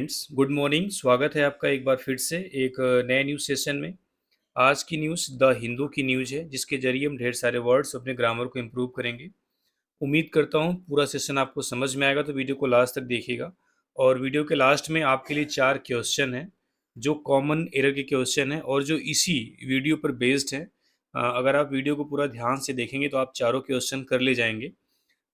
Friends, good morning. स्वागत है आपका एक बार फिर से एक नए न्यूज़ सेशन में। आज की न्यूज़ द हिंदू की न्यूज़ है, जिसके ज़रिए हम ढेर सारे वर्ड्स अपने ग्रामर को इम्प्रूव करेंगे। उम्मीद करता हूँ पूरा सेशन आपको समझ में आएगा, तो वीडियो को लास्ट तक देखिएगा। और वीडियो के लास्ट में आपके लिए 4 क्वेश्चन हैं, जो कॉमन एरर के क्वेश्चन हैं और जो इसी वीडियो पर बेस्ड हैं। अगर आप वीडियो को पूरा ध्यान से देखेंगे तो आप चारों क्वेश्चन कर ले जाएंगे।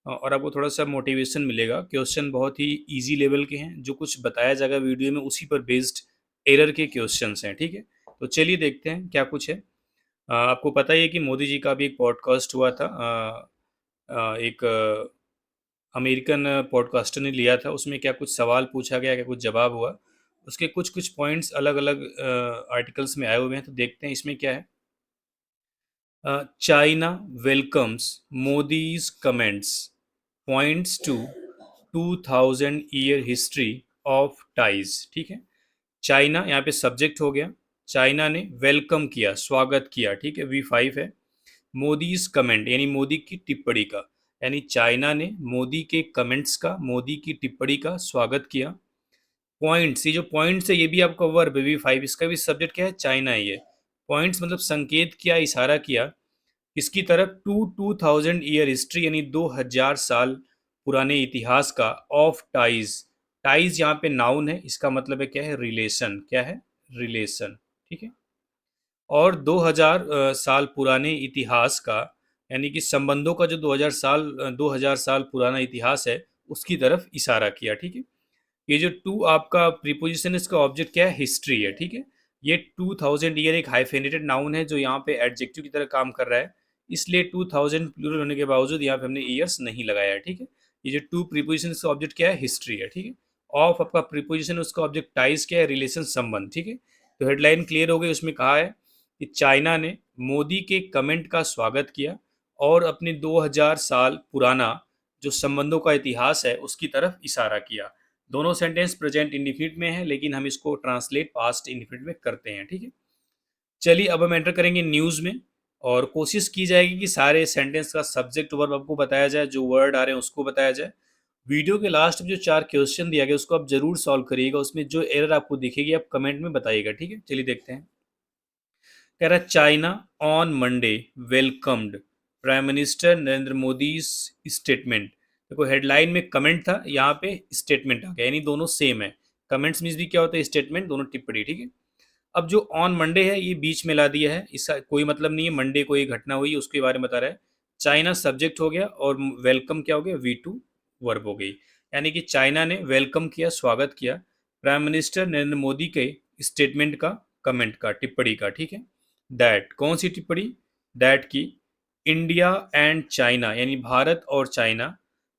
और आपको थोड़ा-सा मोटिवेशन मिलेगा। क्वेश्चन बहुत ही ईज़ी लेवल के हैं, जो कुछ बताया जाएगा वीडियो में उसी पर बेस्ड एरर के क्वेश्चन्स हैं, ठीक है? तो चलिए देखते हैं क्या कुछ है। आपको पता ही है कि मोदी जी का भी एक पॉडकास्ट हुआ था। एक अमेरिकन पॉडकास्टर ने लिया था, उसमें क्या कुछ सवाल पूछा गया, क्या कुछ जवाब हुआ। उसके कुछ-कुछ पॉइंट्स अलग-अलग आर्टिकल्स में आए हुए हैं, तो देखते हैं इसमें क्या है। China welcomes Modi's comments points to 2000 year history of ties. ठीक है, चाइना यहाँ पे सब्जेक्ट हो गया। चाइना ने वेलकम किया, स्वागत किया, ठीक है, V5 है। मोदीज कमेंट यानी मोदी की टिप्पणी का, यानी चाइना ने मोदी के कमेंट्स का, मोदी की टिप्पणी का स्वागत किया। पॉइंट्स, ये जो पॉइंट्स है ये भी आपका वर्ब है V5, इसका भी सब्जेक्ट क्या है, चाइना है ये। पॉइंट्स मतलब संकेत किया, इशारा किया इसकी तरफ टू 2000 ईयर हिस्ट्री यानी 2000 साल पुराने इतिहास का, ऑफ टाइज। टाइज यहाँ पे नाउन है, इसका मतलब है क्या है, रिलेशन। क्या है, रिलेशन, ठीक है। और 2000 साल पुराने इतिहास का, यानी कि संबंधों का जो 2000 साल पुराना इतिहास है उसकी तरफ इशारा किया, ठीक है। ये जो टू आपका प्रीपोजिशन है, इसका ऑब्जेक्ट क्या है, हिस्ट्री है, ठीक है। ये 2000 ईयर एक हाइफेनेटेड नाउन है जो यहाँ पे एडजेक्टिव की तरह काम कर रहा है, इसलिए 2000 प्लूरल होने के बावजूद यहाँ पे हमने ईयर्स नहीं लगाया है, ठीक है। ये जो टू प्रीपोजिशन, इसका ऑब्जेक्ट क्या है, हिस्ट्री है, ठीक है। ऑफ आपका प्रीपोजिशन, उसका ऑब्जेक्ट टाइज क्या है, रिलेशन, संबंध, ठीक है। तो हेडलाइन क्लियर हो गई। उसमें कहा है कि चाइना ने मोदी के कमेंट का स्वागत किया और अपने 2000 साल पुराना जो संबंधों का इतिहास है उसकी तरफ इशारा किया। दोनों सेंटेंस प्रेजेंट इंडिफिनिट में है, लेकिन हम इसको ट्रांसलेट पास्ट इंडिफिनिट में करते हैं, ठीक है। चलिए अब हम एंटर करेंगे न्यूज़ में, और कोशिश की जाएगी कि सारे सेंटेंस का सब्जेक्ट वर्ब आपको बताया जाए, जो वर्ड आ रहे हैं उसको बताया जाए। वीडियो के लास्ट में जो 4 क्वेश्चन दिया गया उसको आप जरूर सॉल्व करिएगा, उसमें जो एरर आपको दिखेगी आप कमेंट में बताइएगा, ठीक है। चलिए देखते हैं। कह रहा है China on Monday welcomed prime minister Narendra Modi statement. देखो हेडलाइन में कमेंट था, यहाँ पे स्टेटमेंट आ गया, यानी दोनों सेम है। कमेंट्स मीन्स भी क्या होता है, स्टेटमेंट, दोनों टिप्पणी, ठीक है। अब जो ऑन मंडे है ये बीच में ला दिया है, इसका कोई मतलब नहीं है, मंडे को ये घटना हुई उसके बारे में बता रहा है। चाइना सब्जेक्ट हो गया और वेलकम क्या हो गया, V2 वर्ब हो गई। यानी कि चाइना ने वेलकम किया, स्वागत किया प्राइम मिनिस्टर नरेंद्र मोदी के स्टेटमेंट का, कमेंट का, टिप्पणी का, ठीक है। दैट, कौन सी टिप्पणी, दैट की इंडिया एंड चाइना यानी भारत और चाइना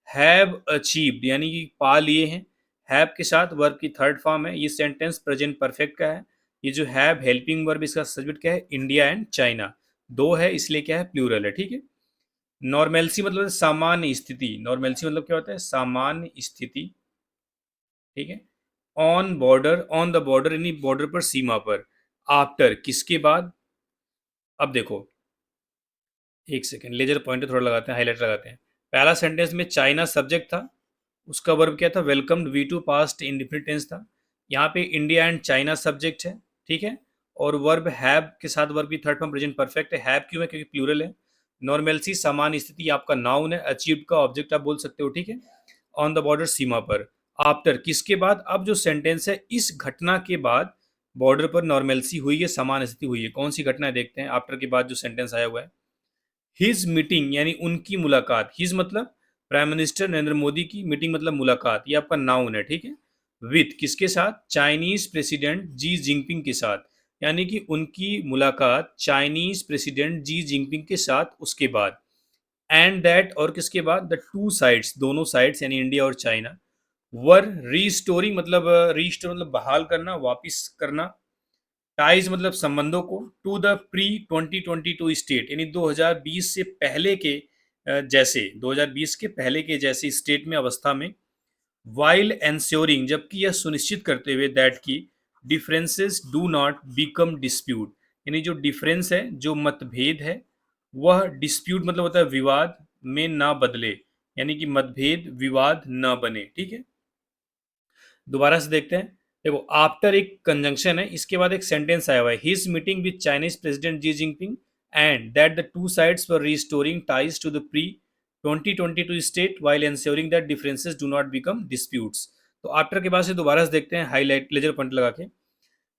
हैव अचीव्ड यानी कि पा लिए हैं। हैव के साथ वर्ब की थर्ड फॉर्म है, ये सेंटेंस प्रेजेंट परफेक्ट का है। ये जो हैव हेल्पिंग वर्ब, इसका सब्जेक्ट क्या है, इंडिया एंड चाइना, दो है इसलिए क्या है, प्लूरल है, ठीक है। नॉर्मेलसी मतलब सामान्य स्थिति, नॉर्मेलसी मतलब क्या होता है, सामान्य स्थिति, ठीक है। ऑन द बॉर्डर यानी बॉर्डर पर, सीमा पर। आफ्टर किसके बाद। अब देखो एक सेकेंड, लेजर पॉइंटर थोड़ा लगाते हैं, हाईलाइट लगाते हैं। पहला सेंटेंस में चाइना सब्जेक्ट था, उसका वर्ब क्या था, welcomed, V2 past indefinite tense था। यहाँ पे इंडिया एंड चाइना सब्जेक्ट है, ठीक है। और वर्ब हैव के साथ वर्ब की थर्ड फॉर्म प्रेजेंट परफेक्ट है। हैव क्यों है, क्योंकि प्लूरल है। नॉर्मेलसी सामान्य स्थिति आपका नाउन है, अचीव्ड का ऑब्जेक्ट आप बोल सकते हो, ठीक है। ऑन द बॉर्डर, सीमा पर। आफ्टर किसके बाद। अब जो सेंटेंस है, इस घटना के बाद बॉर्डर पर नॉर्मेलसी हुई है, सामान्य स्थिति हुई है। कौन सी घटना है देखते हैं, आफ्टर के बाद जो सेंटेंस आया हुआ है। हिज मीटिंग यानी उनकी मुलाकात, हिज मतलब प्राइम मिनिस्टर नरेंद्र मोदी की, मीटिंग मतलब मुलाकात, ये आपका नाउन है, ठीक है। विथ किसके साथ, चाइनीज प्रेसिडेंट जी जिनपिंग के साथ, यानी कि उनकी मुलाकात चाइनीज प्रेसिडेंट जी जिनपिंग के साथ, उसके बाद। एंड दैट, और किसके बाद, द टू साइड्स, दोनों साइड्स यानी इंडिया और चाइना, वर रीस्टोरिंग मतलब रीस्टोर मतलब बहाल करना, वापिस करना। टाइज मतलब संबंधों को, टू द प्री 2022 स्टेट यानी 2020 से पहले के जैसे, 2020 के पहले के जैसे स्टेट में, अवस्था में। वाइल एंश्योरिंग जबकि यह सुनिश्चित करते हुए, दैट की differences do not become dispute यानी जो डिफरेंस है, जो मतभेद है, वह डिस्प्यूट मतलब होता है विवाद, में ना बदले, यानी कि मतभेद विवाद ना बने, ठीक है। दोबारा से देखते हैं। देखो आफ्टर एक कंजंक्शन है, इसके बाद एक सेंटेंस आया हुआ है, his meeting with Chinese president Xi Jinping and that the two sides were restoring ties to the pre 2022 state while ensuring that differences do not become disputes। तो आफ्टर के बाद से दोबारा से देखते हैं हाईलाइट लेजर पॉइंट लगा के।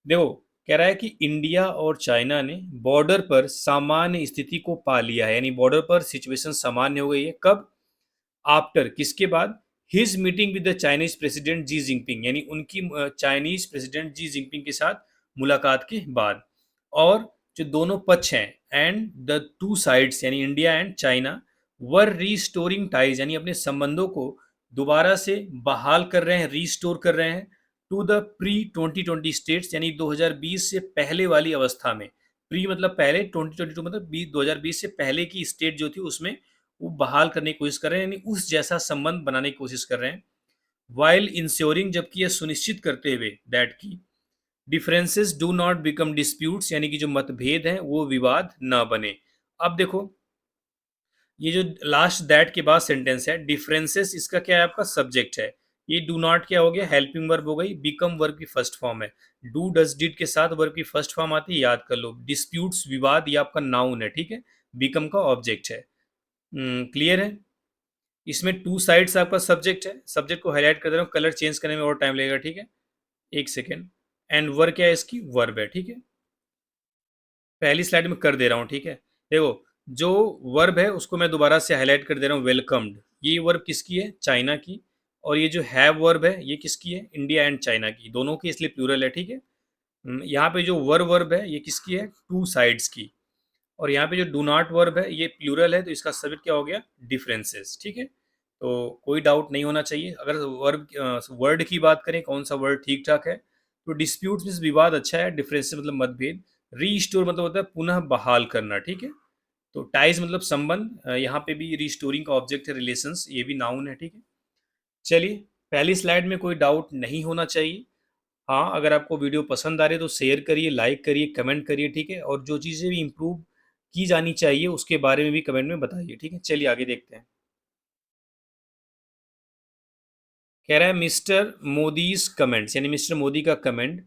देखो कह रहा है कि इंडिया और चाइना ने बॉर्डर पर सामान्य स्थिति को पा लिया है, यानी बॉर्डर पर सिचुएशन सामान्य हो गई है। कब? आफ्टर किसके बाद? His meeting with the Chinese president Xi Jinping, यानी उनकी चाइनीज प्रेसिडेंट जी जिनपिंग के साथ मुलाकात के बाद। और जो दोनों पक्ष हैं एंड द टू साइड्स यानी India and China were restoring ties, यानी अपने संबंधों को दोबारा से बहाल कर रहे हैं, रीस्टोर कर रहे हैं टू द प्री 2020 स्टेट्स, यानी 2020 से पहले वाली अवस्था में। प्री मतलब पहले, 2022 मतलब 2020 से पहले की स्टेट जो थी उसमें वो बहाल करने की कोशिश कर रहे हैं, यानी उस जैसा संबंध बनाने की कोशिश कर रहे हैं। वाइल इंश्योरिंग, जबकि यह सुनिश्चित करते हुए दैट की differences do not become disputes, यानी कि जो मतभेद हैं वो विवाद न बने। अब देखो ये जो लास्ट दैट के बाद सेंटेंस है, डिफरेंसेस, इसका क्या है? आपका सब्जेक्ट है। ये डू नॉट क्या हो गया? हेल्पिंग वर्ब हो गई। बिकम वर्ब की फर्स्ट फॉर्म है। डू डज डिड के साथ वर्ब की फर्स्ट फॉर्म आती है, याद कर लो। डिस्प्यूट्स विवाद, ये आपका नाउन है, ठीक है। बिकम का ऑब्जेक्ट है। क्लियर है? इसमें टू साइड्स आपका सब्जेक्ट है। सब्जेक्ट को हाईलाइट कर दे रहा हूँ, कलर चेंज करने में और टाइम लगेगा, ठीक है। एक सेकेंड। एंड वर्ब क्या है? इसकी वर्ब है, ठीक है। पहली स्लाइड में कर दे रहा हूँ, ठीक है। देखो जो वर्ब है उसको मैं दोबारा से हाईलाइट कर दे रहा हूँ, वेलकम्ड। ये वर्ब किसकी है? चाइना की। और ये जो हैव वर्ब है ये किसकी है? इंडिया एंड चाइना की, दोनों की, इसलिए प्लूरल है, ठीक है। यहाँ पे जो वर्ब है ये किसकी है? टू साइड्स की। और यहाँ पे जो डू नॉट वर्ब है ये प्लूरल है, तो इसका सब्जेक्ट क्या हो गया? डिफरेंसेस, ठीक है। तो कोई डाउट नहीं होना चाहिए। अगर वर्ब वर्ड की बात करें कौन सा वर्ड ठीक ठाक है, तो डिस्प्यूट मीन्स विवाद अच्छा है, डिफरेंसेस मतलब मतभेद, रीस्टोर मतलब होता है पुनः बहाल करना, ठीक है। तो टाइज मतलब संबंध, यहाँ पे भी रिस्टोरिंग का ऑब्जेक्ट है, रिलेशंस, ये भी नाउन है, ठीक है। चलिए पहली स्लाइड में कोई डाउट नहीं होना चाहिए। हाँ अगर आपको वीडियो पसंद आ रही है तो शेयर करिए, लाइक करिए, कमेंट करिए, ठीक है। और जो चीज़ें भी इम्प्रूव की जानी चाहिए उसके बारे में भी कमेंट में बताइए, ठीक है। चलिए आगे देखते हैं। कह रहा है मिस्टर मोदीज कमेंट्स, यानी मिस्टर मोदी का कमेंट,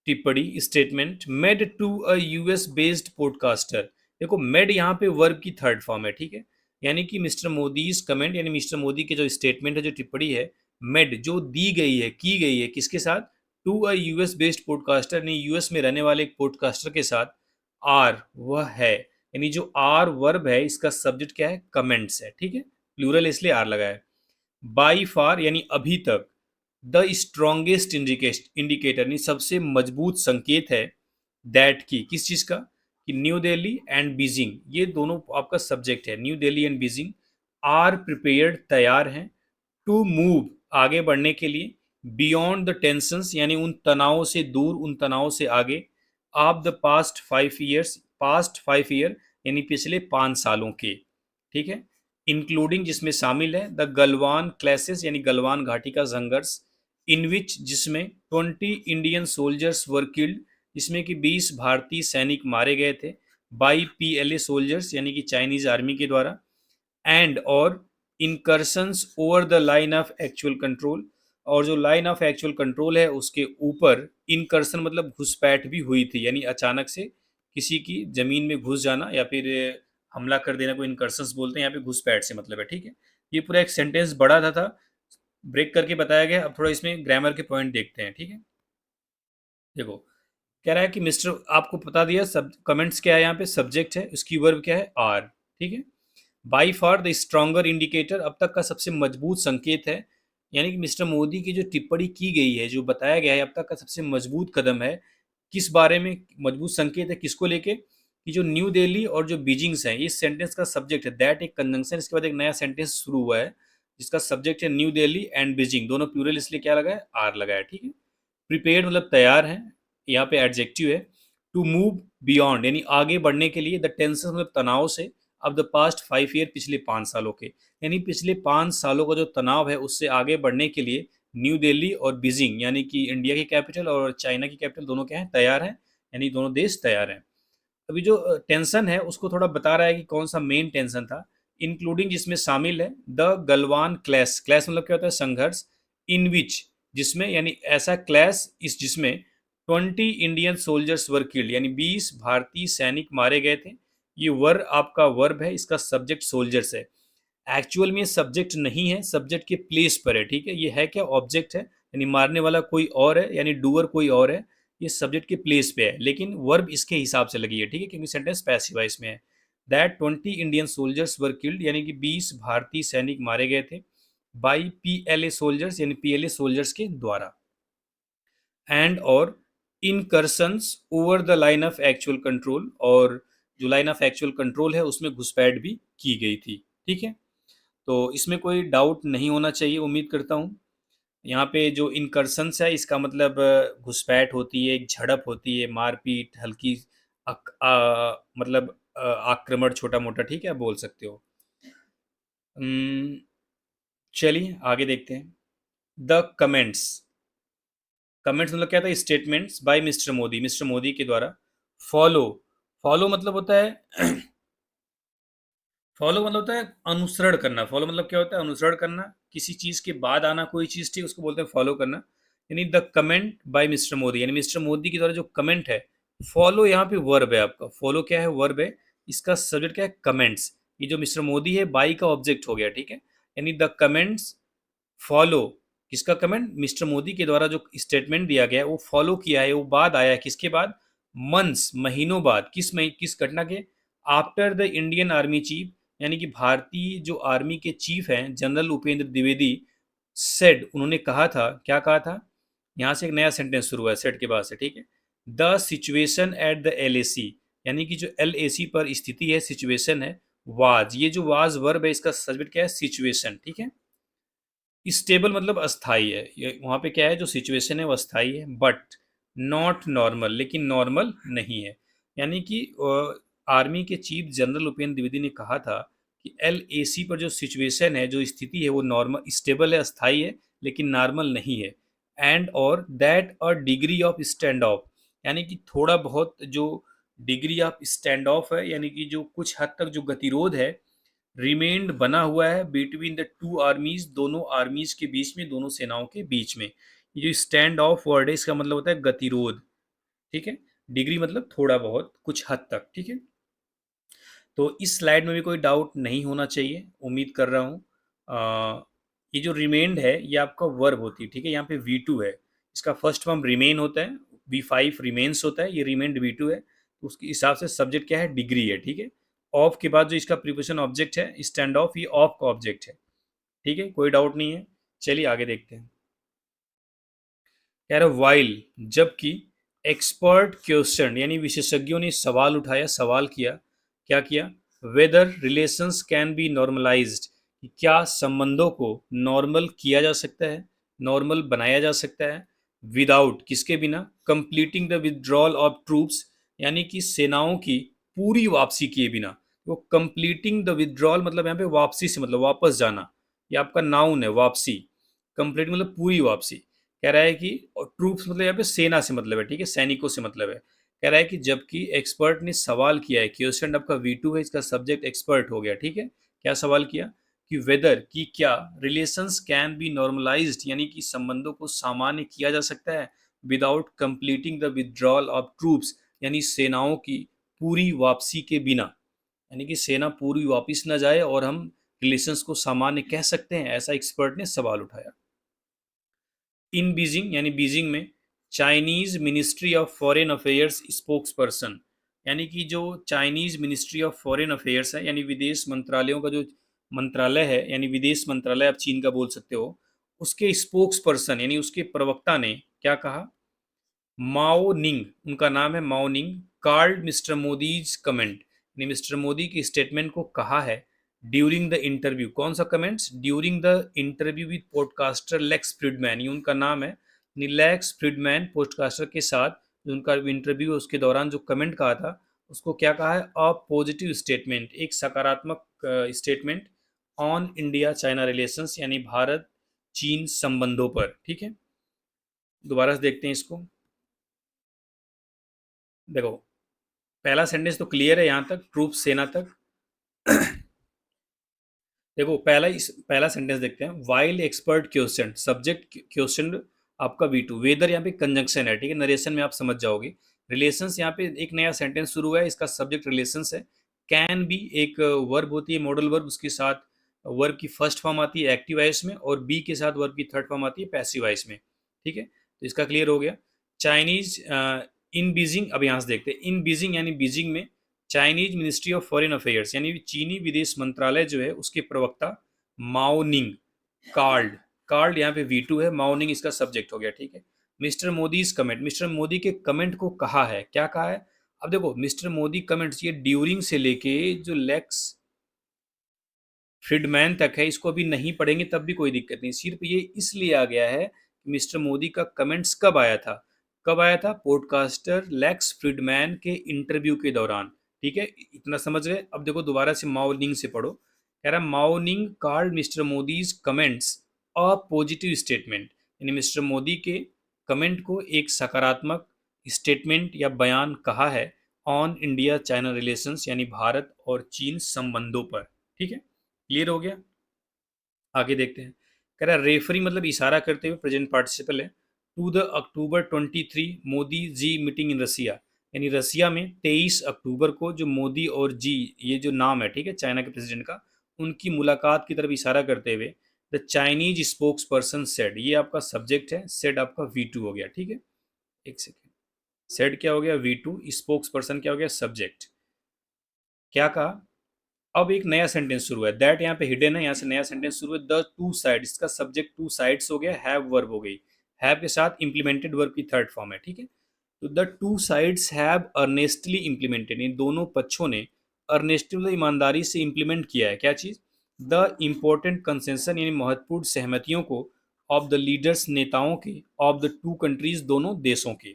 टिप्पणी, statement made to a US based podcaster. देखो मेड यहाँ पे वर्ब की थर्ड फॉर्म है, ठीक है। यानी कि मिस्टर मोदीज कमेंट, यानी मिस्टर मोदी के जो स्टेटमेंट है, जो टिप्पणी है, मेड जो दी गई है, की गई है, किसके साथ? To a US based podcaster, यानी यूएस में रहने वाले एक पॉडकास्टर के साथ। आर वह है, यानी जो आर वर्ब है इसका सब्जेक्ट क्या है? कमेंट्स है, ठीक है। प्लूरल इसलिए आर लगा है। बाई फार यानी अभी तक, द स्ट्रॉन्गेस्ट इंडिकेटर यानी सबसे मजबूत संकेत है, दैट की किस चीज का? कि न्यू दिल्ली एंड बीजिंग, ये दोनों आपका सब्जेक्ट है। New Delhi and Beijing are prepared, तैयार हैं, टू मूव, आगे बढ़ने के लिए, बियॉन्ड द टेंशंस यानी उन तनावों से दूर, उन तनावों से आगे, of the past 5 years, past 5 year यानी पिछले 5 सालों के, ठीक है। इंक्लूडिंग जिसमें शामिल है द गलवान क्लैशेस यानी गलवान घाटी का संघर्ष, इन विच जिसमें 20 इंडियन सोल्जर्स वर किल्ड, जिसमें कि 20 भारतीय सैनिक मारे गए थे, बाई पीएलए सोल्जर्स यानी कि चाइनीज आर्मी के द्वारा, एंड और incursions over the line of actual control, और जो लाइन ऑफ एक्चुअल कंट्रोल है उसके ऊपर इनकर्शन मतलब घुसपैठ भी हुई थी, यानी अचानक से किसी की जमीन में घुस जाना या फिर हमला कर देना को इनकर्शंस बोलते हैं। यहाँ पे घुसपैठ से मतलब है, ठीक है। ये पूरा एक सेंटेंस बड़ा था, ब्रेक करके बताया गया। अब थोड़ा इसमें ग्रामर के पॉइंट देखते हैं, ठीक है। देखो कह रहा है कि मिस्टर, आपको बता दिया सब कमेंट्स क्या है, यहाँ पे सब्जेक्ट है, उसकी वर्ब क्या है? आर, ठीक है। By far the stronger indicator, अब तक का सबसे मजबूत संकेत है, यानी कि मिस्टर मोदी की जो टिप्पणी की गई है, जो बताया गया है, अब तक का सबसे मजबूत कदम है। किस बारे में मजबूत संकेत है? किसको लेके? कि जो न्यू दिल्ली और जो बीजिंग्स है, इस सेंटेंस का सब्जेक्ट है, दैट एक कंजंक्शन, इसके बाद एक नया सेंटेंस शुरू हुआ है जिसका सब्जेक्ट है न्यू दिल्ली एंड बीजिंग, दोनों प्लूरल, इसलिए क्या लगा है? आर लगा है, ठीक है। प्रिपेयर्ड मतलब तैयार है, यहाँ पे एडजेक्टिव है। टू मूव बियॉन्ड यानी आगे बढ़ने के लिए, द टेंशन मतलब तनाव से, अब द पास्ट 5 ईयर पिछले 5 सालों के, यानी पिछले 5 सालों का जो तनाव है उससे आगे बढ़ने के लिए न्यू दिल्ली और बीजिंग यानी कि इंडिया की कैपिटल और चाइना की कैपिटल दोनों क्या है? तैयार हैं, यानी दोनों देश तैयार हैं। अभी जो टेंशन है उसको थोड़ा बता रहा है कि कौन सा मेन टेंशन था, इंक्लूडिंग जिसमें शामिल है द गलवान क्लैश, क्लैश मतलब क्या होता है? संघर्ष, इन विच जिसमें यानी ऐसा क्लैश इस जिसमें 20 इंडियन सोल्जर्स वर किल्ड, यानी 20 भारतीय सैनिक मारे गए थे। ये वर आपका वर्ब है, इसका सब्जेक्ट सोल्जर्स है। एक्चुअल में सब्जेक्ट नहीं है, सब्जेक्ट के प्लेस पर है, ठीक है। ये है क्या, ऑब्जेक्ट है, यानी मारने वाला कोई और है, यानी डूअर कोई और है। ये सब्जेक्ट के प्लेस पे है, लेकिन वर्ब इसके हिसाब से लगी है, ठीक है, क्योंकि सेंटेंस पैसिव है इसमें है। That 20 Indian soldiers were killed, यानी कि 20 भारतीय सैनिक मारे गए थे बाई पीएलए सोल्जर्स, यानी पीएलए सोल्जर्स के द्वारा। एंड और incursions over the line of actual control, और जो लाइन ऑफ एक्चुअल कंट्रोल है उसमें घुसपैठ भी की गई थी, ठीक है। तो इसमें कोई डाउट नहीं होना चाहिए, उम्मीद करता हूँ। यहाँ पे जो इनकर्सन्स है इसका मतलब घुसपैठ होती है, एक झड़प होती है, मारपीट, हल्की मतलब आक्रमण छोटा मोटा, ठीक है, आप बोल सकते हो। चलिए आगे देखते हैं। द कमेंट्स, कमेंट्स मतलब क्या था, स्टेटमेंट्स बाय मिस्टर मोदी के द्वारा। फॉलो, फॉलो मतलब होता है फॉलो मतलब होता है अनुसरण करना। फॉलो मतलब क्या होता है, अनुसरण करना, किसी चीज के बाद आना, कोई चीज थी उसको बोलते हैं फॉलो करना। यानी the comment by mister Modi, यानी मिस्टर मोदी के द्वारा जो कमेंट है। फॉलो यहाँ पे वर्ब है आपका, फॉलो क्या है, वर्ब है। इसका सब्जेक्ट क्या है, कमेंट्स। ये जो मिस्टर मोदी है बाई का ऑब्जेक्ट हो गया, ठीक है। यानी द कमेंट्स फॉलो, किसका कमेंट, मिस्टर मोदी के द्वारा जो स्टेटमेंट दिया गया है वो फॉलो किया है, वो बाद आया है, किसके बाद, मंथ्स, महीनों बाद, किस घटना के, after the Indian army chief, यानी कि भारतीय जो आर्मी के चीफ हैं जनरल उपेंद्र द्विवेदी, सेड, उन्होंने कहा था, क्या कहा था। यहाँ से एक नया सेंटेंस शुरू हुआ है सेड के बाद से, ठीक है। The situation at the LAC, यानी कि जो एलएसी पर स्थिति है, सिचुएशन है, वाज, ये जो वाज वर्ब है इसका सब्जेक्ट क्या है, सिचुएशन, ठीक है। स्टेबल मतलब अस्थाई है, ये वहाँ पे क्या है, जो सिचुएशन है वो अस्थाई है, बट नॉट नॉर्मल, लेकिन नॉर्मल नहीं है। यानी कि आर्मी के चीफ जनरल उपेंद्र द्विवेदी ने कहा था कि एलएसी पर जो सिचुएशन है, जो स्थिति है, वो नॉर्मल स्टेबल है, अस्थाई है, लेकिन नॉर्मल नहीं है। एंड और that a degree of stand of, यानी कि थोड़ा बहुत जो डिग्री ऑफ स्टैंड ऑफ है, यानी कि जो कुछ हद तक जो गतिरोध है, रिमेन्ड बना हुआ है बिटवीन द टू आर्मीज, दोनों आर्मीज के बीच में, दोनों सेनाओं के बीच में। ये जो स्टैंड ऑफ वर्ड है इसका मतलब होता है गतिरोध, ठीक है। डिग्री मतलब थोड़ा बहुत, कुछ हद तक, ठीक है। तो इस स्लाइड में भी कोई डाउट नहीं होना चाहिए, उम्मीद कर रहा हूँ। ये जो रिमेन्ड है ये आपका वर्ब होती है, ठीक है। यहाँ पे V2 है, इसका फर्स्ट फॉर्म रिमेन होता है, V5 रिमेन्स होता है, ये रिमेन्ड V2 है, तो उसके हिसाब से सब्जेक्ट क्या है, डिग्री है, ठीक है। ऑफ के बाद जो इसका प्रीपोजिशन ऑब्जेक्ट है स्टैंड ऑफ, ये ऑफ का ऑब्जेक्ट है, ठीक है, कोई डाउट नहीं है। चलिए आगे देखते हैं। कह रहा वाइल, जबकि एक्सपर्ट क्वेश्चन, यानी विशेषज्ञों ने सवाल उठाया, सवाल किया, क्या किया, whether relations can be normalised, क्या संबंधों को नॉर्मल किया जा सकता है, नॉर्मल बनाया जा सकता है, विदाउट, किसके बिना, completing the withdrawal of troops, यानी कि सेनाओं की पूरी वापसी किए बिना। वो कंप्लीटिंग द विदड्रॉल मतलब यहाँ पे वापसी से मतलब वापस जाना, ये आपका नाउन है, वापसी। कंप्लीट मतलब पूरी वापसी। कह रहा है कि ट्रूप्स मतलब यहाँ पे सेना से मतलब है, ठीक है, सैनिकों से मतलब है। कह रहा है कि जबकि एक्सपर्ट ने सवाल किया है, क्वेश्चन आपका V2 है, इसका सब्जेक्ट एक्सपर्ट हो गया, ठीक है। क्या सवाल किया कि वेदर, की क्या, रिलेशंस कैन बी नॉर्मलाइज्ड, यानी कि संबंधों को सामान्य किया जा सकता है, without completing the withdrawal of troops, यानी सेनाओं की पूरी वापसी के बिना, यानी कि सेना पूरी वापस न जाए और हम रिलेशंस को सामान्य कह सकते हैं, ऐसा एक्सपर्ट ने सवाल उठाया। इन बीजिंग, यानी बीजिंग में Chinese ministry of foreign affairs spokes person, यानी कि जो Chinese ministry of foreign affairs है, यानी विदेश मंत्रालयों का जो मंत्रालय है, यानी विदेश मंत्रालय आप चीन का बोल सकते हो, उसके स्पोक्स पर्सन यानी उसके प्रवक्ता ने क्या कहा, माओ निंग, उनका नाम है माओ निंग, कार्ड मिस्टर मोदीज कमेंट, यानी मिस्टर मोदी की स्टेटमेंट को कहा है ड्यूरिंग द इंटरव्यू, कौन सा comments, during the interview with podcaster Lex Fridman, ये उनका नाम है, लेक्स फ्रीडमैन पॉडकास्टर के साथ जो उनका इंटरव्यू है उसके दौरान जो कमेंट कहा था, उसको क्या कहा है, अ पॉजिटिव स्टेटमेंट, एक सकारात्मक statement, on India China relations, यानी भारत चीन संबंधों पर, ठीक है। दोबारा से देखते हैं इसको। देखो पहला सेंटेंस तो क्लियर है यहाँ तक, ट्रूप सेना तक। देखो पहला सेंटेंस देखते हैं, while expert question, subject question आपका V2। वेदर यहाँ पे कंजंक्शन है, ठीक है, नरेशन में आप समझ जाओगे। रिलेशंस यहाँ पे एक नया सेंटेंस शुरू हुआ है, इसका सब्जेक्ट रिलेशंस है। कैन बी एक वर्ब होती है, मॉडल वर्ब, उसके साथ वर्ब की फर्स्ट फॉर्म आती है एक्टिव वॉइस में, और बी के साथ वर्ब की थर्ड फॉर्म आती है पैसिव वॉइस में, ठीक है। तो इसका क्लियर हो गया। चाइनीज इन बीजिंग, अब यहाँ से देखते हैं इन बीजिंग यानी बीजिंग में Chinese ministry of foreign affairs यानी चीनी विदेश मंत्रालय जो है उसके प्रवक्ता माओनिंग कार्ड, कार्ड यहाँ पे V2 है, माओनिंग इसका सब्जेक्ट हो गया, ठीक है। Mister Modi is comment, mister Modi के कमेंट को कहा है, क्या कहा है? अब देखो मिस्टर मोदी कमेंट्स, ये ड्यूरिंग से लेके जो लेक्स फ्रीडमैन तक है, इसको अभी नहीं पढ़ेंगे तब भी कोई दिक्कत नहीं, सिर्फ ये इसलिए आ गया है कि मिस्टर मोदी का कमेंट्स कब आया था, कब आया था? पॉडकास्टर लेक्स फ्रीडमैन के इंटरव्यू के दौरान, ठीक है। इतना समझ गए। अब देखो दोबारा से माओ निंग से पढ़ो, कह रहा Mao Ning called mister Modi's comments a positive statement, यानी मिस्टर मोदी के कमेंट को एक सकारात्मक स्टेटमेंट या बयान कहा है ऑन इंडिया चाइना रिलेशंस, यानी भारत और चीन संबंधों पर, ठीक है। क्लियर हो गया। आगे देखते हैं। कह रहा रेफरिंग मतलब इशारा करते हुए, प्रेजेंट पार्टिसिपल है, to the October 23 Modi ji meeting in Russia, यानी रसिया में 23 अक्टूबर को जो मोदी और जी, ये जो नाम है, ठीक है, चाइना के प्रेसिडेंट का, उनकी मुलाकात की तरफ इशारा करते हुए the Chinese spokes person said, ये आपका सब्जेक्ट है, सेड आपका V2 हो गया, ठीक है। एक सेकेंड, सेड क्या हो गया? V2, स्पोक्स पर्सन क्या हो गया? सब्जेक्ट। क्या कहा? अब एक नया सेंटेंस शुरू है, दैट यहाँ पे हिडन है, यहाँ से नया सेंटेंस शुरू है, द टू साइड, इसका सब्जेक्ट टू साइड्स हो गया, हैव वर्ब हो गई, हैव के साथ इंप्लीमेंटेड वर्ब की थर्ड फॉर्म है, ठीक है। तो the two sides have earnestly implemented, इन दोनों पक्षों ने अर्नेस्टली ईमानदारी से इंप्लीमेंट किया है, क्या चीज? द इम्पोर्टेंट कंसेंसन, यानी महत्वपूर्ण सहमतियों को, ऑफ द लीडर्स, नेताओं के, ऑफ द टू कंट्रीज, दोनों देशों के,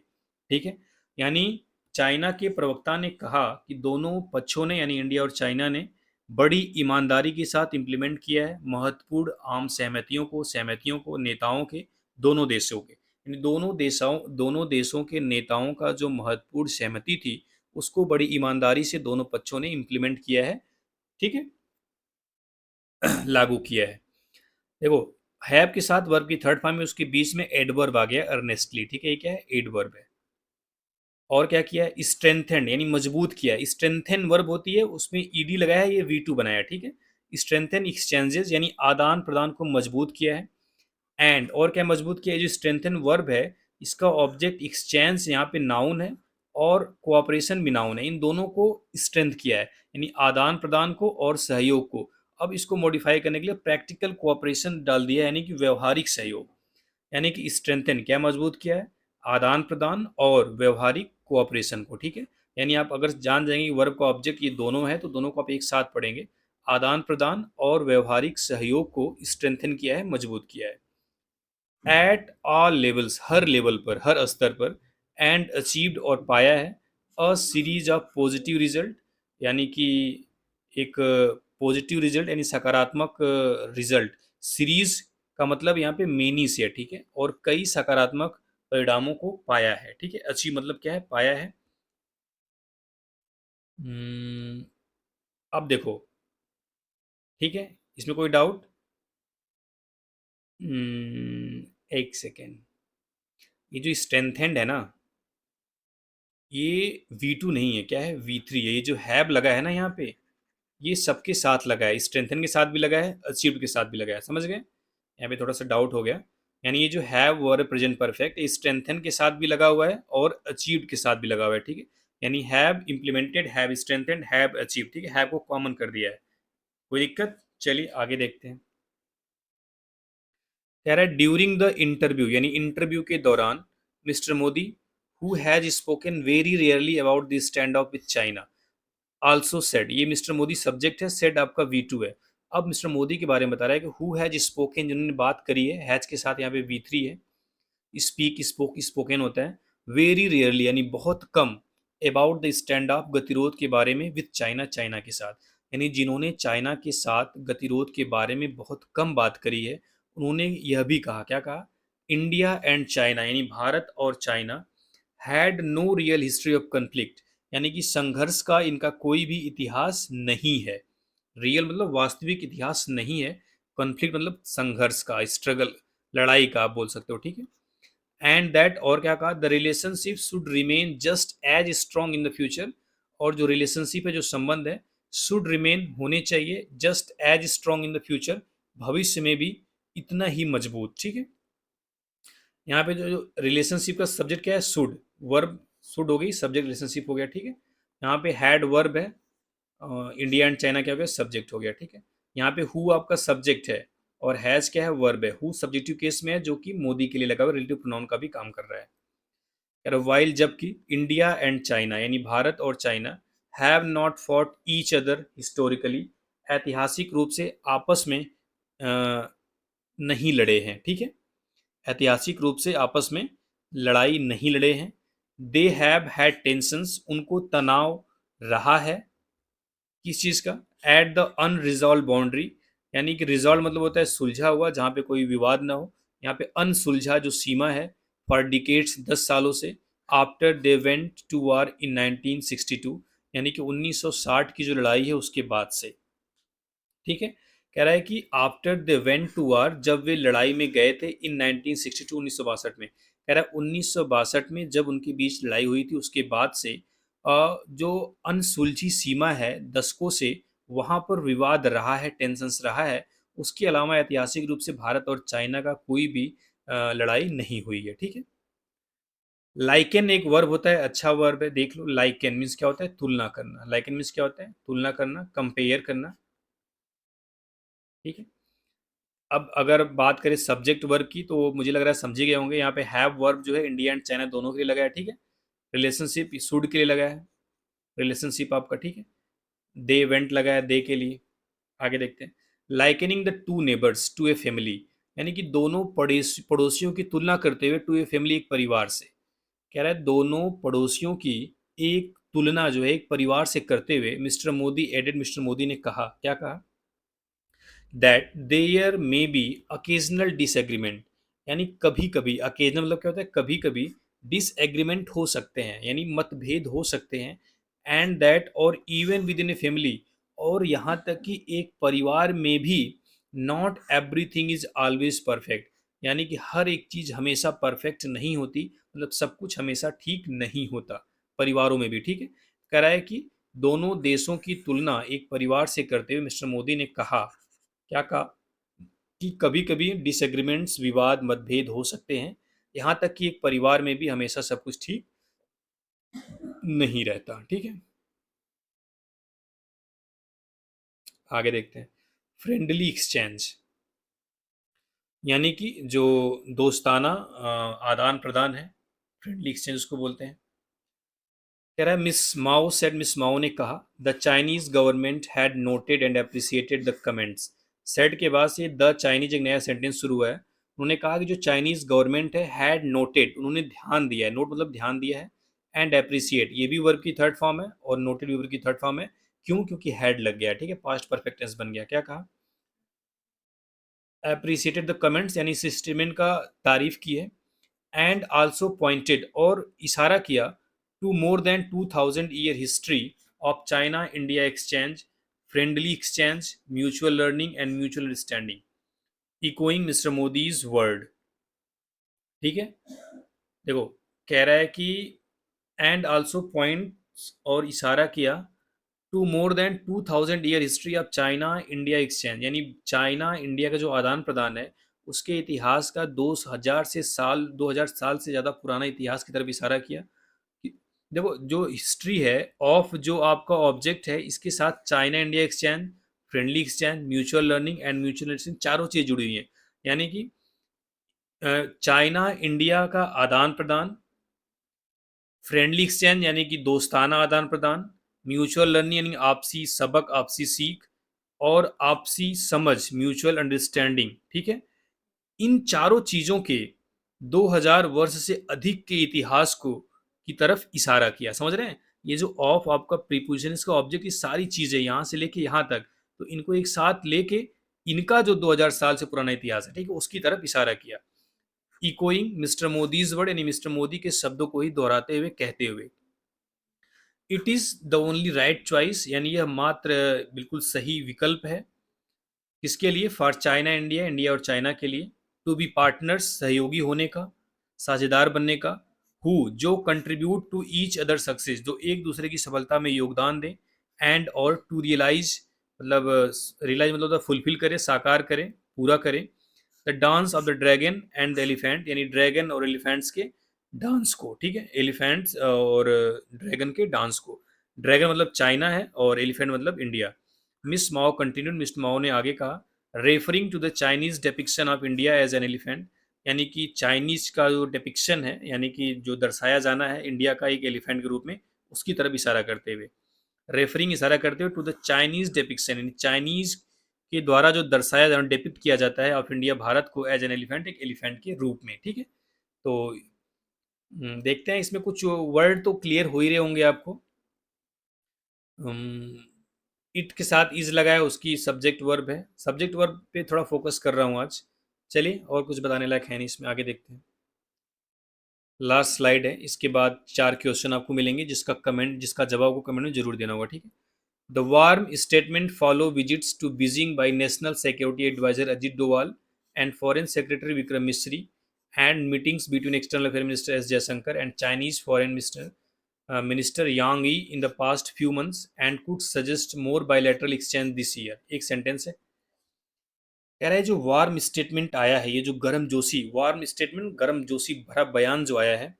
ठीक है। यानी चाइना के प्रवक्ता ने कहा कि दोनों पक्षों ने, यानी इंडिया और चाइना ने बड़ी ईमानदारी के साथ इम्प्लीमेंट किया है महत्वपूर्ण आम सहमतियों को नेताओं के, दोनों देशों के, यानी दोनों देशों के नेताओं का जो महत्वपूर्ण सहमति थी उसको बड़ी ईमानदारी से दोनों पक्षों ने इम्प्लीमेंट किया है, ठीक है, लागू किया है। देखो हैव के साथ वर्ब की थर्ड फॉर्म में उसके बीच में एडवर्ब आ गया अर्नेस्टली, ठीक है, ये क्या है? एडवर्ब है। और क्या किया है? स्ट्रेंथेंड, यानी मजबूत किया है, स्ट्रेंथेन वर्ब होती है, उसमें ईडी लगाया है, ये V2 बनाया, ठीक है। स्ट्रेंथेन एक्सचेंजेस, यानी आदान प्रदान को मजबूत किया है। एंड, और क्या मजबूत किया है? जो स्ट्रेंथन वर्ब है, इसका ऑब्जेक्ट एक्सचेंज यहाँ पे नाउन है, और कोऑपरेशन भी नाउन है, इन दोनों को स्ट्रेंथ किया है, यानी आदान प्रदान को और सहयोग को। अब इसको मॉडिफाई करने के लिए प्रैक्टिकल कोऑपरेशन डाल दिया है, यानी कि व्यवहारिक सहयोग, यानी कि स्ट्रेंथन क्या मजबूत किया है? आदान प्रदान और व्यवहारिक कोऑपरेशन को, ठीक है। यानी आप अगर जान जाएंगे कि वर्ब का ऑब्जेक्ट ये दोनों है, तो दोनों को आप एक साथ पढ़ेंगे, आदान प्रदान और व्यवहारिक सहयोग को स्ट्रेंथन किया है, मजबूत किया है। At all levels, her level पर, हर स्तर पर, एंड अचीव्ड और पाया है, a series of positive result, यानी कि एक पॉजिटिव रिजल्ट यानी सकारात्मक रिजल्ट, सीरीज का मतलब यहाँ पे मेनी से है, ठीक है, और कई सकारात्मक परिणामों को पाया है, ठीक है। अचीव मतलब क्या है? पाया है। हम्म, अब देखो, ठीक है, इसमें कोई डाउट? एक सेकेंड, ये जो स्ट्रेंथेंड है ना, ये V2 नहीं है, क्या है? V3 है। ये जो हैव लगा है ना यहाँ पे, ये सबके साथ लगा है, स्ट्रेंथन के साथ भी लगा है, अचीव्ड के साथ भी लगा है, समझ गए? यहाँ पे थोड़ा सा डाउट हो गया। यानी ये जो हैव वर प्रेजेंट परफेक्ट, ये स्ट्रेंथन के साथ भी लगा हुआ है और अचीव्ड के साथ भी लगा हुआ है, ठीक है। यानी have implemented, have strengthened, have achieve, ठीक है, हैव को कॉमन कर दिया है। कोई दिक्कत? चलिए आगे देखते हैं। कह रहा है ड्यूरिंग द इंटरव्यू, यानी इंटरव्यू के दौरान, mister Modi who has spoken very rarely about the stand of with China also said, ये मिस्टर मोदी सब्जेक्ट है, सेड आपका V2 है। अब मिस्टर मोदी के बारे में बता रहा है कि हु हैज स्पोकन, जिन्होंने बात करी है, हैज के साथ यहाँ पे V3 है, स्पीक स्पोकन होता है, वेरी रेयरली यानी बहुत कम, अबाउट द स्टैंड ऑफ गतिरोध के बारे में, विथ चाइना, चाइना के साथ, यानी जिन्होंने चाइना के साथ गतिरोध के बारे में बहुत कम बात करी है, उन्होंने यह भी कहा, क्या कहा? इंडिया एंड चाइना, यानी भारत और China, had no real history of conflict, यानी कि संघर्ष का इनका कोई भी इतिहास नहीं है। रियल मतलब वास्तविक इतिहास नहीं है, कॉन्फ्लिक्ट मतलब संघर्ष का, स्ट्रगल, लड़ाई का आप बोल सकते हो, ठीक है। एंड दैट, और क्या कहा, the relationship should remain just as strong in the future, और जो रिलेशनशिप है, जो संबंध है, शुड रिमेन होने चाहिए just as strong in the future, भविष्य में भी इतना ही मजबूत। ठीक है, यहाँ पे जो रिलेशनशिप का सब्जेक्ट क्या है, शुड, वर्ब शुड हो गई, सब्जेक्ट रिलेशनशिप हो गया। ठीक है, यहाँ पे हैड वर्ब है, इंडिया एंड चाइना क्या हो गया, सब्जेक्ट हो गया। ठीक है, यहाँ पे हु आपका सब्जेक्ट है और हैज क्या है, वर्ब है। हु सब्जेक्टिव केस में है, जो कि मोदी के लिए लगा हुआ रिलेटिव प्रोनाउन का भी काम कर रहा है। यार वाइल, जबकि इंडिया एंड चाइना यानी भारत और China have not fought each other historically, ऐतिहासिक रूप से आपस में नहीं लड़े हैं। ठीक है, ऐतिहासिक रूप से आपस में लड़ाई नहीं लड़े हैं। दे हैव हैड टेंशंस, उनको तनाव रहा है, किस चीज का, एट द अनरिजॉल्व बाउंड्री, यानी कि रिजॉल्व मतलब होता है सुलझा हुआ, जहां पे कोई विवाद ना हो। यहाँ पे अनसुलझा जो सीमा है, फॉर डिकेट्स 10 सालों से, आफ्टर दे वेंट टू वार इन 1962, यानी कि 1960 की जो लड़ाई है उसके बाद से। ठीक है, कह रहा है कि आफ्टर दे वेंट टू वार, जब वे लड़ाई में गए थे, इन 1962 1962 में, कह रहा है 1962 में जब उनके बीच लड़ाई हुई थी, उसके बाद से जो अनसुलझी सीमा है दशकों से, वहां पर विवाद रहा है, टेंशंस रहा है। उसके अलावा ऐतिहासिक रूप से भारत और चाइना का कोई भी लड़ाई नहीं हुई है। ठीक है, लाइकेन एक वर्ब होता है, अच्छा वर्ब है, देख लो। लाइकेन मीन्स क्या होता है, तुलना करना। लाइकेन मीन्स क्या होता है, तुलना करना, कंपेयर करना। ठीक है, अब अगर बात करें सब्जेक्ट वर्ब की, तो मुझे लग रहा है समझे गए होंगे। यहाँ पे हैव वर्ब जो है इंडिया एंड चाइना दोनों के लिए लगा है। ठीक है, रिलेशनशिप शुड के लिए लगा है, रिलेशनशिप आपका। ठीक है, दे वेंट लगा है दे के लिए। आगे देखते हैं, likening the two neighbours to a family, यानी कि दोनों पड़ोसियों की तुलना करते हुए, टू ए फैमिली एक परिवार से। कह रहा है दोनों पड़ोसियों की एक तुलना जो है एक परिवार से करते हुए, mister Modi added, mister Modi ने कहा, क्या कहा, that there may be occasional disagreement, यानी कभी कभी, अकेजनल मतलब क्या होता है, कभी कभी, डिसएग्रीमेंट हो सकते हैं, यानी मतभेद हो सकते हैं। एंड दैट, और even with in a family, और यहाँ तक कि एक परिवार में भी, not everything is always perfect, यानी कि हर एक चीज हमेशा परफेक्ट नहीं होती, मतलब सब कुछ हमेशा ठीक नहीं होता, परिवारों में भी। ठीक है, कह रहा है कि दोनों देशों की तुलना एक परिवार से करते हुए मिस्टर मोदी ने कहा, क्या कहा, कि कभी कभी डिसएग्रीमेंट्स, विवाद, मतभेद हो सकते हैं, यहाँ तक कि एक परिवार में भी हमेशा सब कुछ ठीक नहीं रहता। ठीक है, आगे देखते हैं, फ्रेंडली एक्सचेंज, यानी कि जो दोस्ताना आदान प्रदान है, फ्रेंडली एक्सचेंज उसको बोलते हैं। कह रहा है मिस माओ सेड, मिस माओ ने कहा, the Chinese government had noted and appreciated the comments. Said के बाद से द चाइनीज एक नया सेंटेंस शुरू हुआ है। उन्होंने कहा कि जो चाइनीज गवर्नमेंट है, हैड नोटेड, उन्होंने ध्यान दिया है, नोट मतलब ध्यान दिया है, एंड अप्रिसिएट ये भी वर्ब की थर्ड फॉर्म है और नोटेड भी वर्ब की थर्ड फॉर्म है। क्यों, क्योंकि हैड लग गया। ठीक है, पास्ट परफेक्ट टेंस बन गया। क्या कहा, अप्रिसिएटेड द कमेंट्स, यानी इस स्टेटमेंट का तारीफ की है। एंड आल्सो पॉइंटेड, और इशारा किया, to more than 2000 year history of China India exchange, friendly exchange, mutual learning and mutual understanding, echoing mister Modi's word. ठीक है, देखो, कह रहा है कि एंड आल्सो पॉइंट्स, और इशारा किया, to more than 2000 year history of China India exchange, यानी चाइना इंडिया का जो आदान प्रदान है, उसके इतिहास का 2000 साल से ज़्यादा पुराना इतिहास की तरफ इशारा किया। देखो, जो हिस्ट्री है ऑफ जो आपका ऑब्जेक्ट है, इसके साथ China India exchange, friendly exchange, mutual learning and mutual understanding, चारों चीज़ जुड़ी हुई हैं। यानी कि चाइना इंडिया का आदान प्रदान, फ्रेंडली एक्सचेंज यानी कि दोस्ताना आदान प्रदान, म्यूचुअल लर्निंग यानी आपसी सबक, आपसी सीख, और आपसी समझ, म्यूचुअल अंडरस्टैंडिंग। ठीक है, इन चारों चीजों के 2000 वर्ष से अधिक के इतिहास को की तरफ इशारा किया। समझ रहे हैं, ये जो ऑफ आपका प्रीपोजिशन, इसका ऑब्जेक्ट, ये सारी चीजें यहाँ से लेके यहाँ तक, तो इनको एक साथ लेके इनका जो 2000 साल से पुराना इतिहास है, ठीक है, उसकी तरफ इशारा किया। इकोइंग मिस्टर मोदीज वर्ड, यानी मिस्टर मोदी के शब्दों को ही दोहराते हुए, कहते हुए, it is the only right choice, यानी यह मात्र बिल्कुल सही विकल्प है। किसके लिए, फॉर चाइना इंडिया, इंडिया और चाइना के लिए, टू बी पार्टनर्स, सहयोगी होने का, साझेदार बनने का। हु जो contribute to each other success जो एक दूसरे की सफलता में योगदान दें। एंड और टू रियलाइज मतलब रियलाइज मतलब फुलफिल करे, साकार करें, पूरा करें। The dance of the dragon and the elephant यानी ड्रैगन और एलिफेंट्स के डांस को, ठीक है, एलिफेंट्स और ड्रैगन के डांस को। ड्रैगन मतलब चाइना है और एलिफेंट मतलब India. Miss Mao continued, miss Mao ने आगे कहा, referring to the Chinese depiction of India as an elephant यानी कि चाइनीज का जो डिपिक्शन है यानी कि जो दर्शाया जाना है इंडिया का एक एलिफेंट के रूप में, उसकी तरफ इशारा करते हुए, रेफरिंग इशारा करते हुए टू द चाइनीज डिपिक्शन यानी चाइनीज के द्वारा जो दर्शाया जाना डिपिक्ट किया जाता है ऑफ इंडिया भारत को एज एन एलिफेंट एक एलिफेंट के रूप में, ठीक है। तो देखते हैं इसमें कुछ वर्ड तो क्लियर हो ही रहे होंगे आपको। इट के साथ इज लगा है, उसकी सब्जेक्ट वर्ब है, सब्जेक्ट वर्ब पे थोड़ा फोकस कर रहा हूँ आज। चलिए और कुछ बताने लायक है नहीं इसमें, आगे देखते हैं। लास्ट स्लाइड है, इसके बाद 4 क्वेश्चन आपको मिलेंगे जिसका जवाब को कमेंट में जरूर देना होगा, ठीक है। The warm statement follow visits to Beijing by national security advisor Ajit Doval and foreign secretary Vikram Misri and meetings between external affair minister S Jaishankar and Chinese foreign minister Wang Yi in the past few months and could suggest more bilateral exchange this year. एक sentence है, कह रहा है जो warm statement आया है, ये जो गर्म जोशी वार्म स्टेटमेंट गर्म जोशी भरा बयान जो आया है,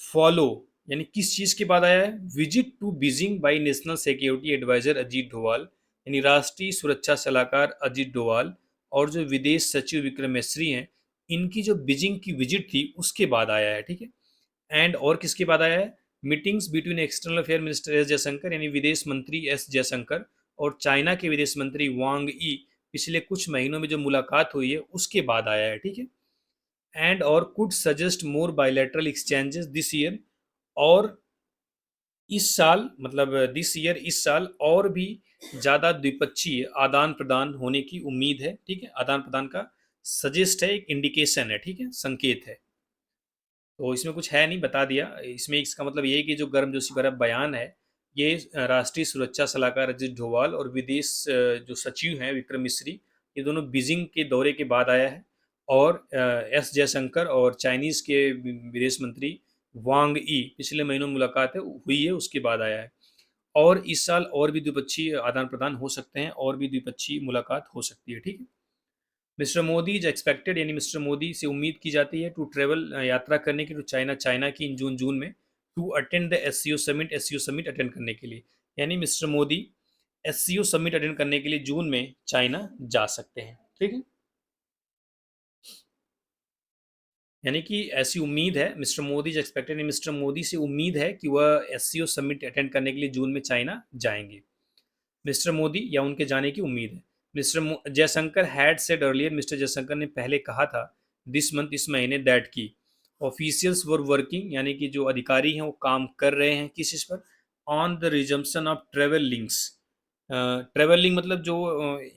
फॉलो यानी किस चीज के बाद आया है, visit to Beijing by national security adviser Ajit Doval यानी राष्ट्रीय सुरक्षा सलाहकार अजीत डोवाल और जो विदेश सचिव विक्रम मिस्री हैं, इनकी जो बीजिंग की विजिट थी उसके बाद आया है, ठीक है। एंड और किसके बाद आया है, meetings between external affair minister S Jaishankar यानी विदेश मंत्री एस जयशंकर और चाइना के विदेश मंत्री वांग ई पिछले कुछ महीनों में जो मुलाकात हुई है उसके बाद आया है, ठीक है। एंड और could suggest more bilateral exchanges this year और इस साल मतलब दिस ईयर इस साल और भी ज़्यादा द्विपक्षीय आदान प्रदान होने की उम्मीद है, ठीक है। आदान प्रदान का सजेस्ट है, एक इंडिकेशन है, ठीक है, संकेत है। तो इसमें कुछ है नहीं, बता दिया। इसमें इसका मतलब ये है कि जो गर्मजोशी भरा बयान है ये राष्ट्रीय सुरक्षा सलाहकार अजित डोभाल और विदेश जो सचिव हैं विक्रम मिस्री, ये दोनों बीजिंग के दौरे के बाद आया है। और एस जयशंकर और चाइनीज़ के विदेश मंत्री वांग ई पिछले महीनों में मुलाकात है हुई है उसके बाद आया है। और इस साल और भी द्विपक्षीय आदान प्रदान हो सकते हैं और भी द्विपक्षीय मुलाकात हो सकती है, ठीक है। मिस्टर मोदी इज एक्सपेक्टेड यानी मिस्टर मोदी से उम्मीद की जाती है टू ट्रेवल यात्रा करने की टू चाइना की इन जून में to attend the S summit attend करने के लिए, यानी mister Modi S summit attend करने के लिए जून में चाइना जा सकते हैं, ठीक है। यानी कि ऐसी उम्मीद है, mister Modi is expected mister Modi से उम्मीद है कि वह एस समिट अटेंड करने के लिए जून में चाइना जाएंगे। मिस्टर मोदी या उनके जाने की उम्मीद है। Mister Jaishankar had said earlier mister Jaishankar ने पहले कहा था दिस मंथ इस महीने दैट की ऑफिशियल्स वर वर्किंग यानी कि जो अधिकारी हैं वो काम कर रहे हैं किस चीज़ पर, on the resumption of travel links. Travel link मतलब जो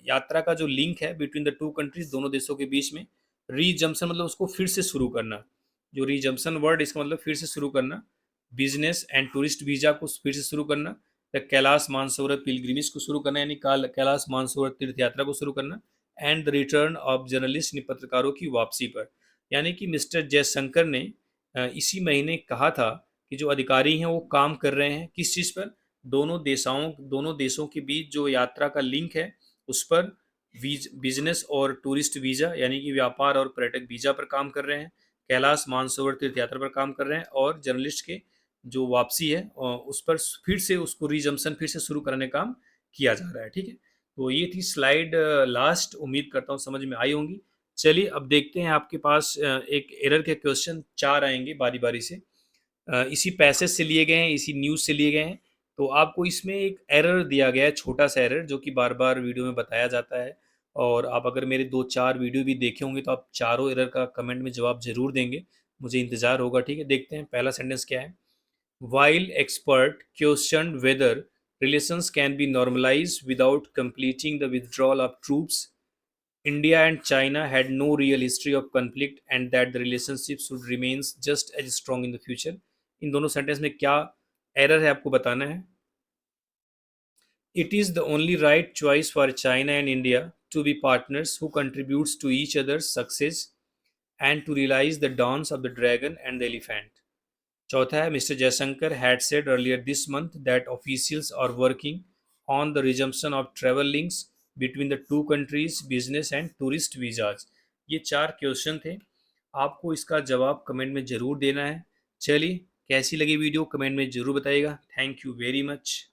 यात्रा का जो लिंक है बिटवीन द टू कंट्रीज दोनों देशों के बीच में, रीजम्पशन मतलब उसको फिर से शुरू करना, जो रीजम्पशन वर्ड इसका मतलब फिर से शुरू करना, बिजनेस एंड टूरिस्ट वीजा को फिर से शुरू करना, या कैलाश मानसरोवर पिलग्रिमेज को शुरू करना यानी कैलाश मानसरोवर तीर्थ यात्रा को शुरू करना, and the return of journalist यानी पत्रकारों की वापसी पर। यानी कि मिस्टर जयशंकर ने इसी महीने कहा था कि जो अधिकारी हैं वो काम कर रहे हैं किस चीज़ पर, दोनों देशों के बीच जो यात्रा का लिंक है उस पर, बिजनेस और टूरिस्ट वीज़ा यानी कि व्यापार और पर्यटक वीज़ा पर काम कर रहे हैं, कैलाश मानसरोवर तीर्थ यात्रा पर काम कर रहे हैं, और जर्नलिस्ट के जो वापसी है उस पर फिर से उसको रिजम्पशन फिर से शुरू करने का काम किया जा रहा है, ठीक है। तो ये थी स्लाइड लास्ट, उम्मीद करता हूँ समझ में आई होंगी। चलिए अब देखते हैं, आपके पास एक एरर के क्वेश्चन 4 आएंगे बारी बारी से, इसी पैसेज से लिए गए हैं, इसी न्यूज़ से लिए गए हैं। तो आपको इसमें एक एरर दिया गया है, छोटा सा एरर जो कि बार बार वीडियो में बताया जाता है, और आप अगर मेरे 2-4 वीडियो भी देखे होंगे तो आप चारों एरर का कमेंट में जवाब जरूर देंगे, मुझे इंतज़ार होगा, ठीक है। देखते हैं पहला सेंटेंस क्या है। While expert questioned whether relations can be normalized without completing the withdrawal of troops, India and China had no real history of conflict and that the relationship should remain just as strong in the future. इन दोनों sentence में क्या error है आपको बताना है। It is the only right choice for China and India to be partners who contributes to each other's success and to realize the dawns of the dragon and the elephant. चौथा है Mr. Jaishankar had said earlier this month that officials are working on the resumption of travel links between the two countries, business and tourist visas. ये चार question थे, आपको इसका जवाब comment में ज़रूर देना है. चलिए, कैसी लगी वीडियो कमेंट में ज़रूर बताइएगा. Thank you very much.